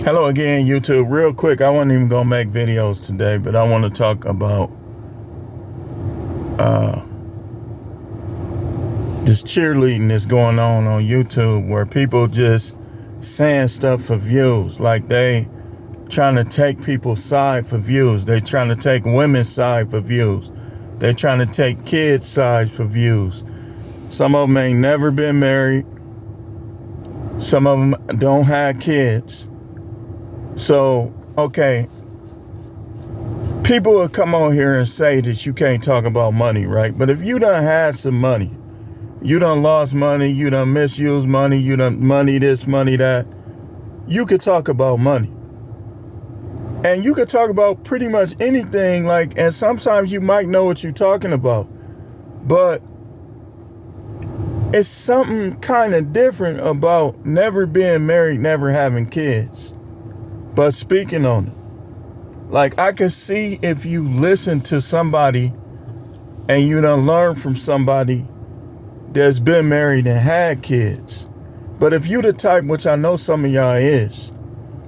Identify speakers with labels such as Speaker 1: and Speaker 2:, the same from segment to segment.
Speaker 1: Hello again, YouTube. Real quick, I wasn't even gonna make videos today, but I want to talk about this cheerleading that's going on YouTube, where people just saying stuff for views, like they trying to take people's side for views. They trying to take women's side for views. They trying to take kids' side for views. Some of them ain't never been married. Some of them don't have kids. So, okay, people will come on here and say that you can't talk about money, right? But if you done had some money, you done lost money, you done misused money, you done money this, money that, you could talk about money. And you could talk about pretty much anything, and sometimes you might know what you're talking about. But it's something kind of different about never being married, never having kids. But speaking on it, I can see if you listen to somebody and you done learn from somebody that's been married and had kids. But if you the type, which I know some of y'all is,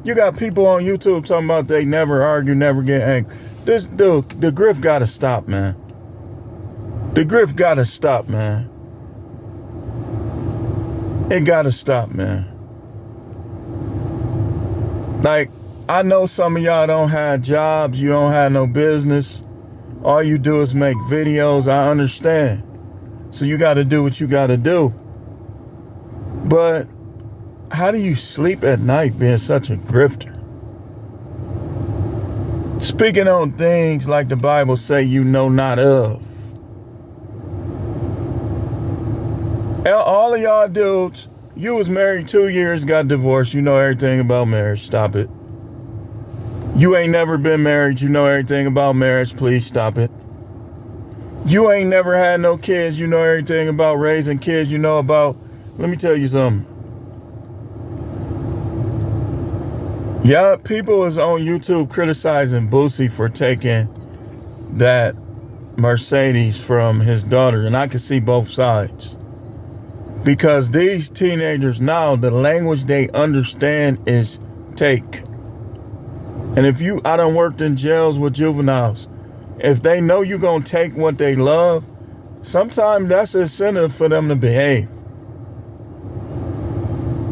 Speaker 1: you got people on YouTube talking about they never argue, never get angry. The grift gotta stop, man. The grift gotta stop, man. It gotta stop, man. I know some of y'all don't have jobs, you don't have no business. All you do is make videos, I understand. So you gotta do what you gotta do. But how do you sleep at night being such a grifter? Speaking on things like the Bible say you know not of. All of y'all dudes, you was married 2 years, got divorced, you know everything about marriage, stop it. You ain't never been married, you know everything about marriage, please stop it. You ain't never had no kids, you know everything about raising kids, you know about, let me tell you something. Yeah, people is on YouTube criticizing Boosie for taking that Mercedes from his daughter, and I can see both sides. Because these teenagers now, the language they understand is take. And I done worked in jails with juveniles. If they know you're going to take what they love, sometimes that's an incentive for them to behave.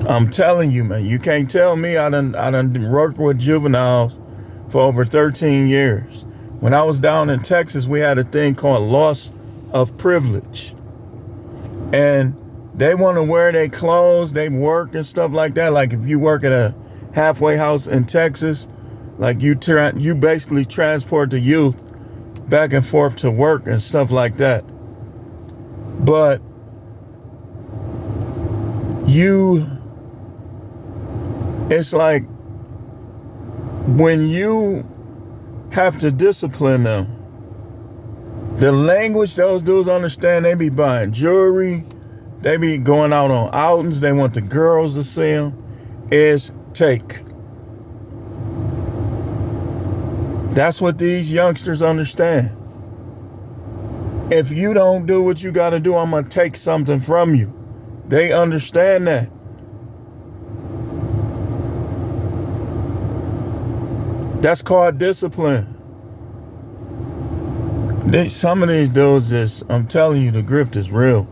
Speaker 1: I'm telling you, man, you can't tell me I done worked with juveniles for over 13 years. When I was down in Texas, we had a thing called loss of privilege. And they want to wear their clothes, they work and stuff like that. Like if you work at a halfway house in Texas, you basically transport the youth back and forth to work and stuff like that. But it's like when you have to discipline them, the language those dudes understand, they be buying jewelry, they be going out on outings, they want the girls to see them, is take. That's what these youngsters understand. If you don't do what you got to do, I'm going to take something from you. They understand that. That's called discipline. Some of these dudes I'm telling you, the grift is real.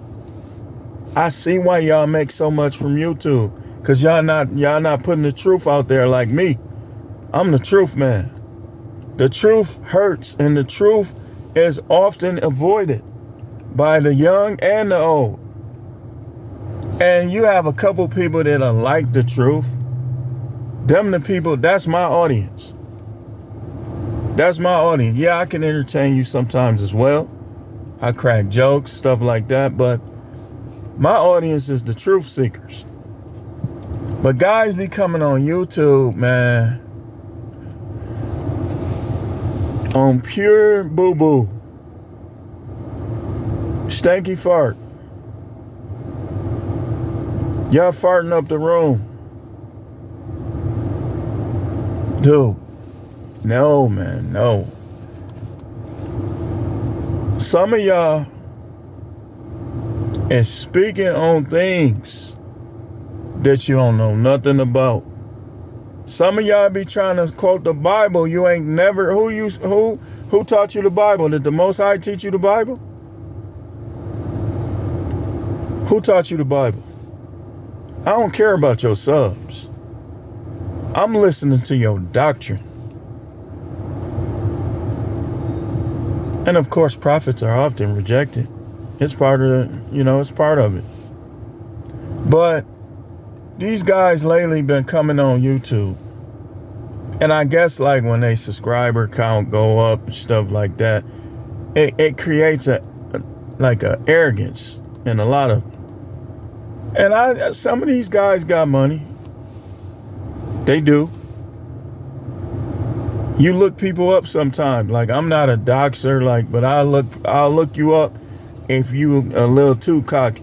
Speaker 1: I see why y'all make so much from YouTube. Because y'all not putting the truth out there like me. I'm the truth man. The truth hurts, and the truth is often avoided by the young and the old. And you have a couple people that are like the truth. Them the people, that's my audience. That's my audience. Yeah, I can entertain you sometimes as well. I crack jokes, stuff like that, but my audience is the truth seekers. But guys be coming on YouTube, man, on pure boo-boo. Stanky fart. Y'all farting up the room. Dude. No, man, no. Some of y'all is speaking on things that you don't know nothing about. Some of y'all be trying to quote the Bible. You ain't never, who taught you the Bible? Did the Most High teach you the Bible? Who taught you the Bible? I don't care about your subs. I'm listening to your doctrine. And of course, prophets are often rejected. It's part of it's part of it. But these guys lately been coming on YouTube. And I guess like when they subscriber count go up and stuff like that, it creates a arrogance in a lot of. And some of these guys got money. They do. You look people up sometimes. Like, I'm not a doxer, but I'll look you up if you a little too cocky.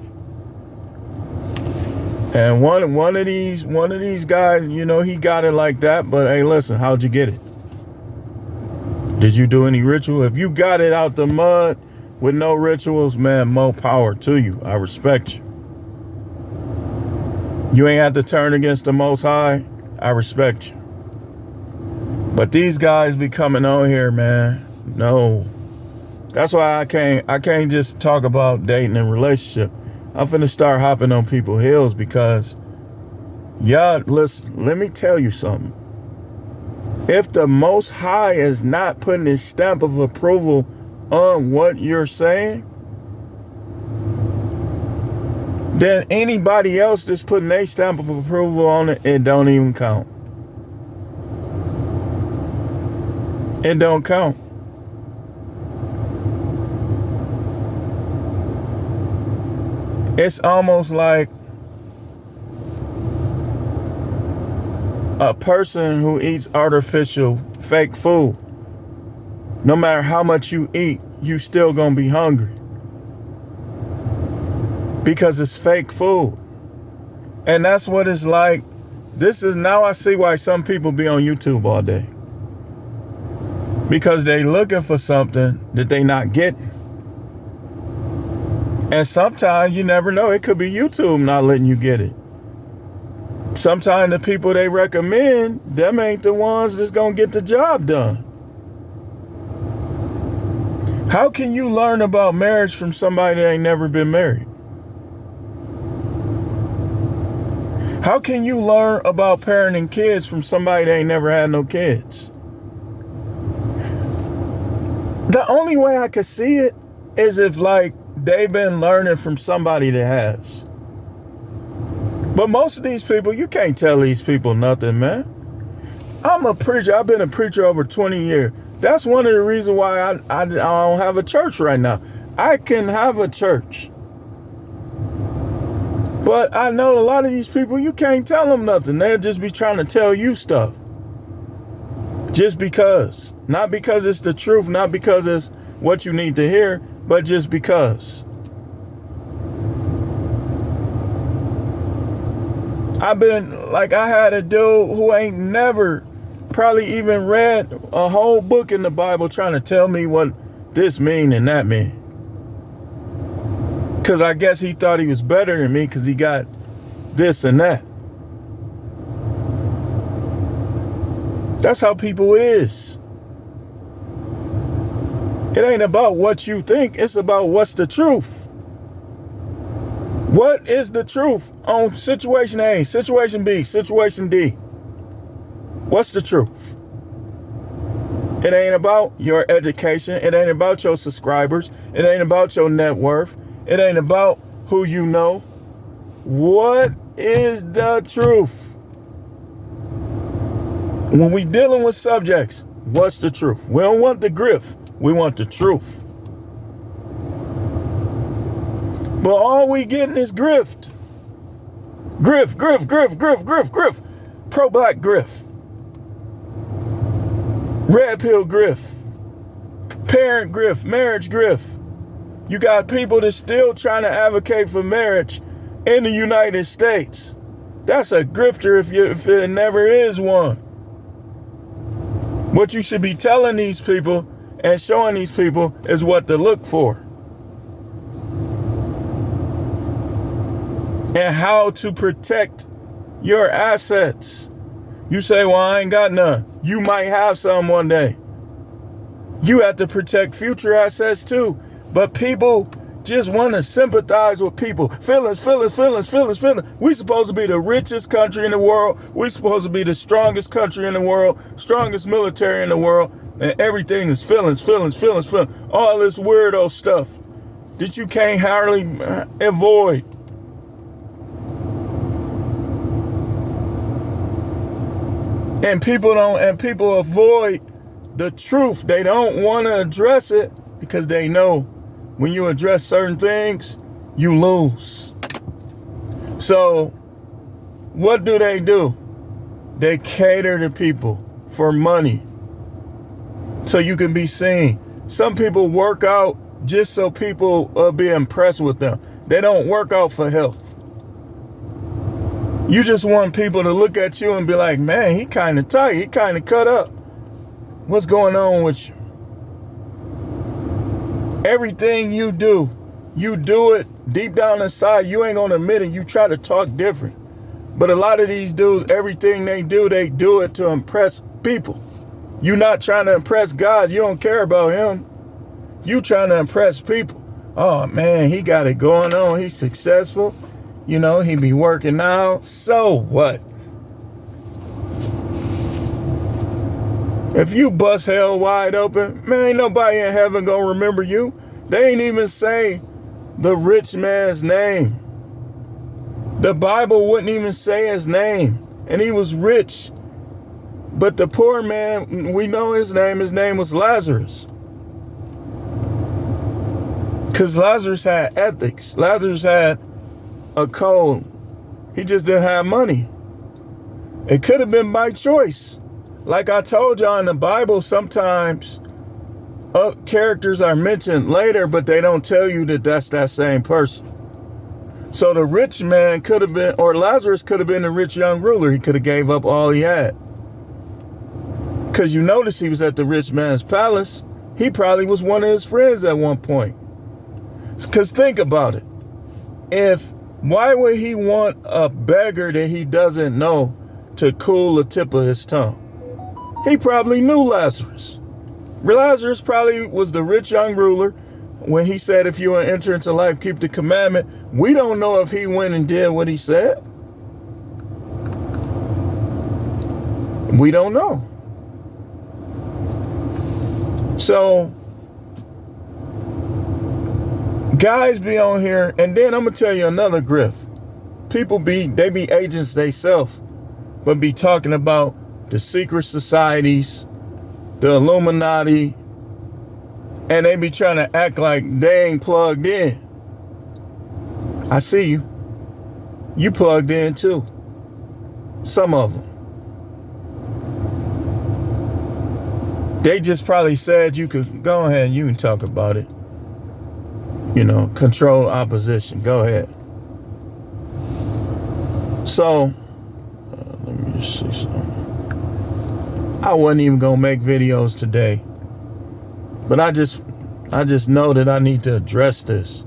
Speaker 1: And one of these guys, he got it like that. But hey, listen, how'd you get it? Did you do any ritual? If you got it out the mud with no rituals, man, more power to you. I respect you. You ain't have to turn against the Most High. I respect you. But these guys be coming on here, man. No. That's why I can't just talk about dating and relationship. I'm finna start hopping on people's heels because, y'all, listen, let me tell you something. If the Most High is not putting his stamp of approval on what you're saying, then anybody else that's putting their stamp of approval on it, it don't even count. It don't count. It's almost like a person who eats artificial fake food. No matter how much you eat, you still gonna be hungry. Because it's fake food. And that's what it's like. Now I see why some people be on YouTube all day. Because they looking for something that they not getting. And sometimes you never know. It could be YouTube not letting you get it. Sometimes the people they recommend, them ain't the ones that's going to get the job done. How can you learn about marriage from somebody that ain't never been married? How can you learn about parenting kids from somebody that ain't never had no kids? The only way I could see it is if they've been learning from somebody that has. But most of these people, you can't tell these people nothing, man. I'm a preacher. I've been a preacher over 20 years. That's one of the reasons why I don't have a church right now. I can have a church. But I know a lot of these people, you can't tell them nothing. They'll just be trying to tell you stuff. Just because. Not because it's the truth, not because it's what you need to hear, but just because. I had a dude who ain't never probably even read a whole book in the Bible trying to tell me what this mean and that mean. Because I guess he thought he was better than me because he got this and that. That's how people is. It ain't about what you think. It's about what's the truth. What is the truth on situation A, situation B, situation D? What's the truth? It ain't about your education. It ain't about your subscribers. It ain't about your net worth. It ain't about who you know. What is the truth? When we dealing with subjects, what's the truth? We don't want the grift. We want the truth. But all we getting is grift. Grift, grift, grift, grift, grift, grift. Pro-black grift. Red pill grift. Parent grift. Marriage grift. You got people that's still trying to advocate for marriage in the United States. That's a grifter if it never is one. What you should be telling these people and showing these people is what to look for. And how to protect your assets. You say, well, I ain't got none. You might have some one day. You have to protect future assets too. But people just want to sympathize with people. Feelings. We supposed to be the richest country in the world. We supposed to be the strongest country in the world, strongest military in the world. And everything is feelings. All this weirdo stuff that you can't hardly avoid. And people avoid the truth. They don't want to address it because they know when you address certain things, you lose. So what do? They cater to people for money so you can be seen. Some people work out just so people will be impressed with them. They don't work out for health. You just want people to look at you and be like, man, he kind of tight. He kind of cut up. What's going on with you? Everything you do it deep down inside. You ain't gonna admit it. You try to talk different. But a lot of these dudes, everything they do it to impress people. You not trying to impress God. You don't care about him. You trying to impress people. Oh man, he got it going on. He's successful. You know, he be working out. So what? If you bust hell wide open, man, ain't nobody in heaven gonna remember you. They ain't even say the rich man's name. The Bible wouldn't even say his name. And he was rich. But the poor man, we know his name. His name was Lazarus. Because Lazarus had ethics. Lazarus had a code. He just didn't have money. It could have been by choice. Like I told y'all in the Bible, sometimes characters are mentioned later, but they don't tell you that that's that same person. So the rich man could have been, or Lazarus could have been a rich young ruler. He could have gave up all he had. Because you notice he was at the rich man's palace. He probably was one of his friends at one point. Because think about it. Why would he want a beggar that he doesn't know to cool the tip of his tongue? He probably knew Lazarus. Lazarus probably was the rich young ruler when he said, if you want to enter into life, keep the commandment. We don't know if he went and did what he said. We don't know. So guys be on here, and then I'm gonna tell you another grift. People be agents theyself, but be talking about the secret societies, the Illuminati, and they be trying to act like they ain't plugged in. I see you. You plugged in too. Some of them. They just probably said you could go ahead and you can talk about it. You know, control opposition. Go ahead. So, let me just see something. I wasn't even gonna make videos today, but I just know that I need to address this.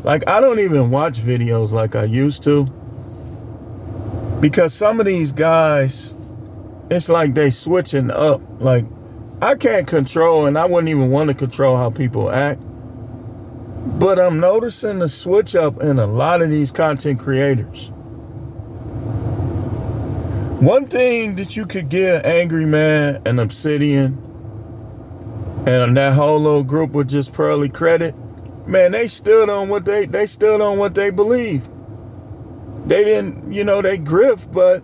Speaker 1: Like, I don't even watch videos like I used to, because some of these guys, it's like they switching up. Like, I can't control, and I wouldn't even want to control how people act. But I'm noticing the switch up in a lot of these content creators. One thing that you could give Angry Man and Obsidian and that whole little group with just Pearly credit, man, they stood on what they believe. They didn't, they grift, but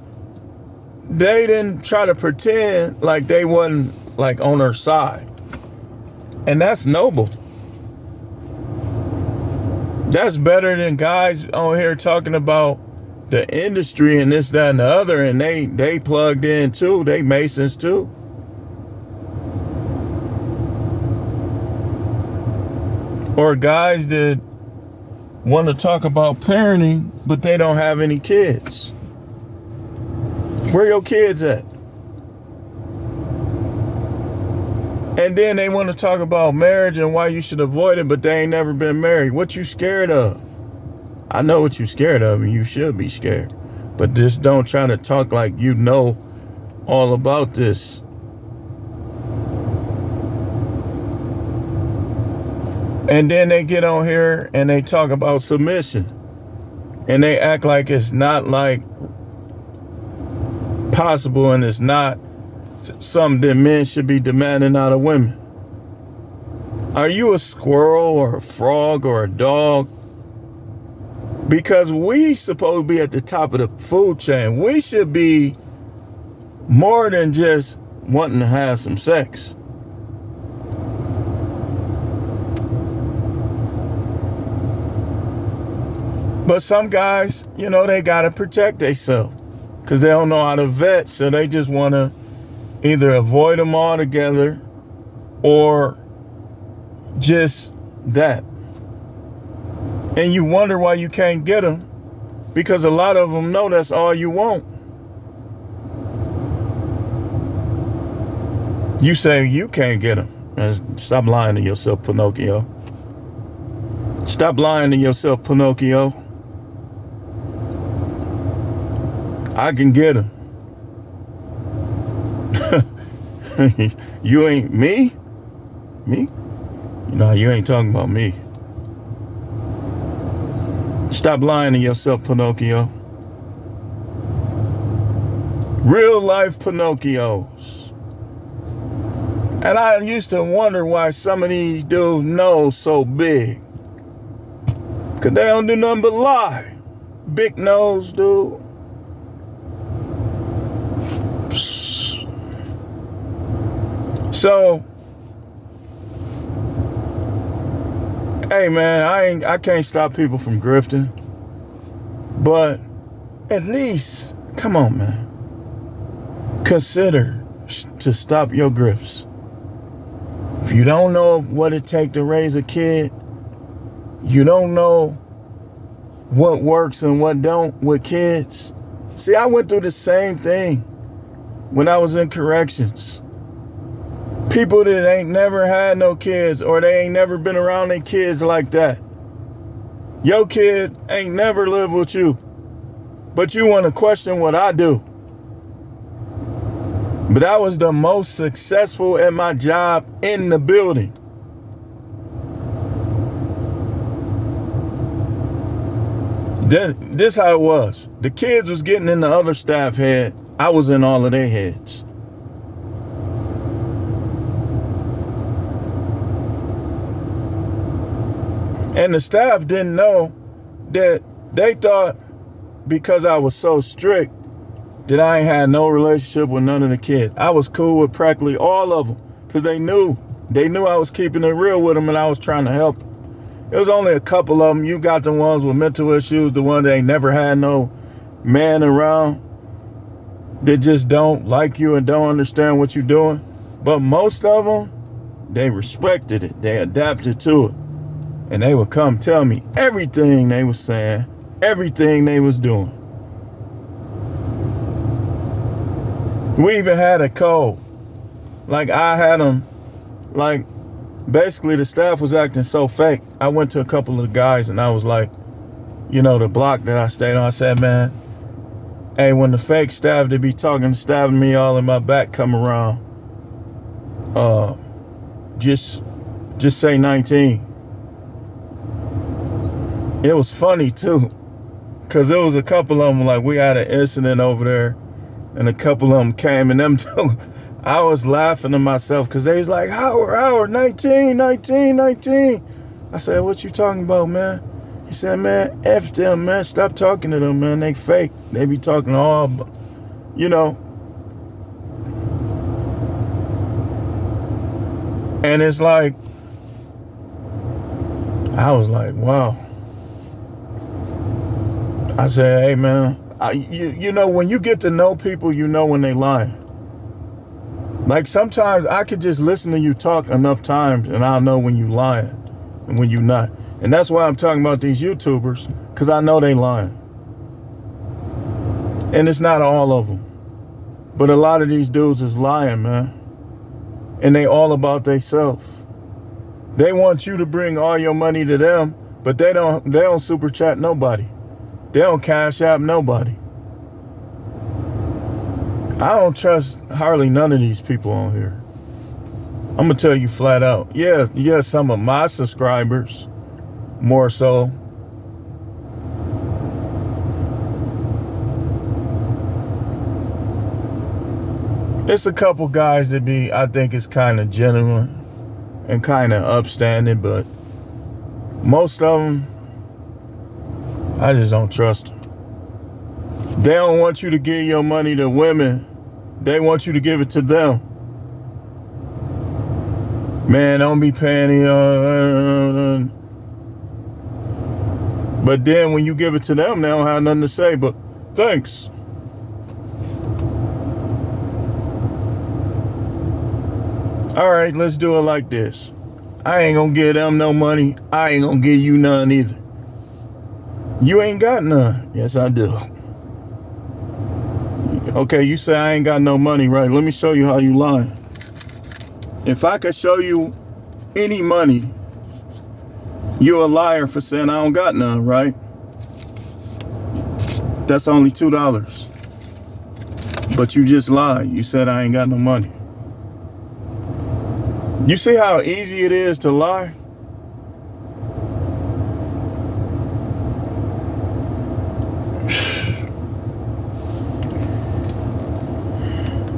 Speaker 1: they didn't try to pretend like they wasn't like on her side. And that's noble. That's better than guys on here talking about the industry and this, that, and the other, and they plugged in too. They Masons too. Or guys that want to talk about parenting, but they don't have any kids. Where your kids at? And then they want to talk about marriage and why you should avoid it, but they ain't never been married. What you scared of? I know what you're scared of, and you should be scared. But just don't try to talk like you know all about this. And then they get on here and they talk about submission. And they act like it's not like possible and it's not something that men should be demanding out of women. Are you a squirrel or a frog or a dog? Because we supposed to be at the top of the food chain. We should be more than just wanting to have some sex. But some guys, you know, they got to protect themselves because they don't know how to vet. So they just want to either avoid them altogether or just that. And you wonder why you can't get them because a lot of them know that's all you want. You say you can't get them. Stop lying to yourself, Pinocchio. Stop lying to yourself, Pinocchio. I can get them. You ain't me? Me? No, you ain't talking about me. Stop lying to yourself, Pinocchio. Real life Pinocchios. And I used to wonder why some of these dudes' nose so big. Cause they don't do nothing but lie. Big nose, dude. So, hey man, I can't stop people from grifting, but at least, come on man, consider to stop your grifts. If you don't know what it takes to raise a kid, you don't know what works and what don't with kids. See, I went through the same thing when I was in corrections. People that ain't never had no kids or they ain't never been around their kids like that. Your kid ain't never lived with you, but you want to question what I do. But I was the most successful at my job in the building. This how it was. The kids was getting in the other staff head. I was in all of their heads. And the staff didn't know that they thought because I was so strict that I ain't had no relationship with none of the kids. I was cool with practically all of them because they knew I was keeping it real with them and I was trying to help them. It was only a couple of them. You got the ones with mental issues, the ones that ain't never had no man around, that just don't like you and don't understand what you're doing. But most of them, they respected it. They adapted to it. And they would come tell me everything they was saying, everything they was doing. We even had a code. Like I had them, like basically the staff was acting so fake. I went to a couple of the guys and I was like, you know, the block that I stayed on, I said, man, hey, when the fake staff they be talking, stabbing me all in my back come around, just say 19. It was funny too, cause there was a couple of them, like we had an incident over there and a couple of them came and them too. I was laughing to myself cause they was like, Howard, 19. I said, what you talking about, man? He said, man, F them, man. Stop talking to them, man. They fake. They be talking all, you know. And it's like, I was like, wow. I said, hey, man, you know, when you get to know people, you know when they lying. Like sometimes I could just listen to you talk enough times and I'll know when you lying and when you not. And that's why I'm talking about these YouTubers, because I know they lying. And it's not all of them. But a lot of these dudes is lying, man. And they all about themselves. They want you to bring all your money to them, but they don't super chat nobody. They don't cash app nobody. I don't trust hardly none of these people on here. I'm gonna tell you flat out. Yeah, some of my subscribers, more so. It's a couple guys that I think it's kind of genuine and kind of upstanding, but most of them, I just don't trust them. They don't want you to give your money to women. They want you to give it to them. Man, don't be paying. But then when you give it to them, they don't have nothing to say but thanks. All right, let's do it like this. I ain't gonna give them no money. I ain't gonna give you none either. You ain't got none. Yes, I do. Okay, you say I ain't got no money, right? Let me show you how you lying. If I could show you any money, you're a liar for saying I don't got none, right? That's only $2. But you just lied. You said I ain't got no money. You see how easy it is to lie?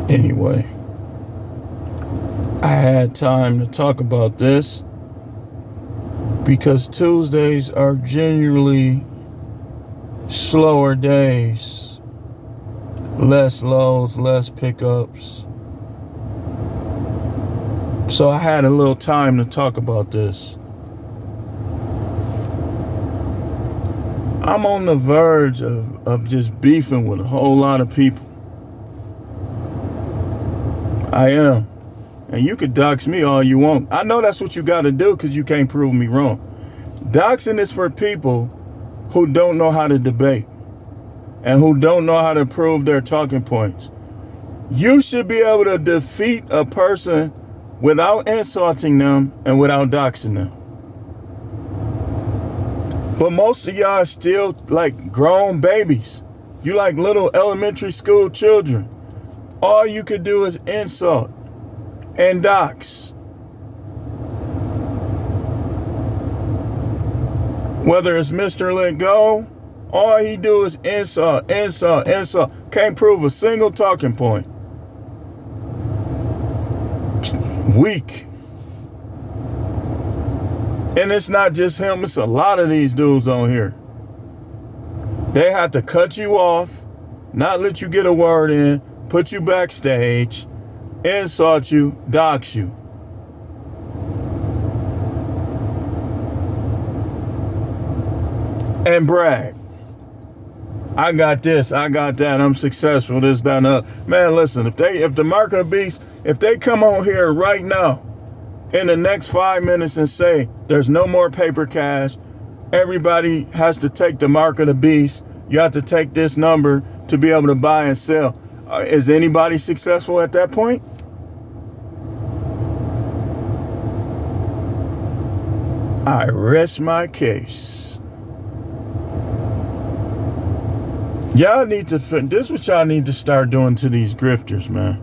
Speaker 1: Anyway, I had time to talk about this because Tuesdays are generally slower days, less loads, less pickups. So I had a little time to talk about this. I'm on the verge of just beefing with a whole lot of people. I am. And you could dox me all you want. I know that's what you got to do because you can't prove me wrong. Doxing is for people who don't know how to debate and who don't know how to prove their talking points. You should be able to defeat a person without insulting them and without doxing them. But most of y'all are still like grown babies. You like little elementary school children. All you could do is insult and dox. Whether it's Mr. Let Go, all he do is insult. Can't prove a single talking point. Weak. And it's not just him, it's a lot of these dudes on here. They have to cut you off, not let you get a word in, put you backstage, insult you, dox you. And brag. I got this, I got that, I'm successful, this, that, and that. Man, listen, if the mark of the beast, if they come on here right now in the next 5 minutes and say there's no more paper cash, everybody has to take the mark of the beast, you have to take this number to be able to buy and sell. Is anybody successful at that point? I rest my case. Y'all need to, this is what y'all need to start doing to these grifters, man.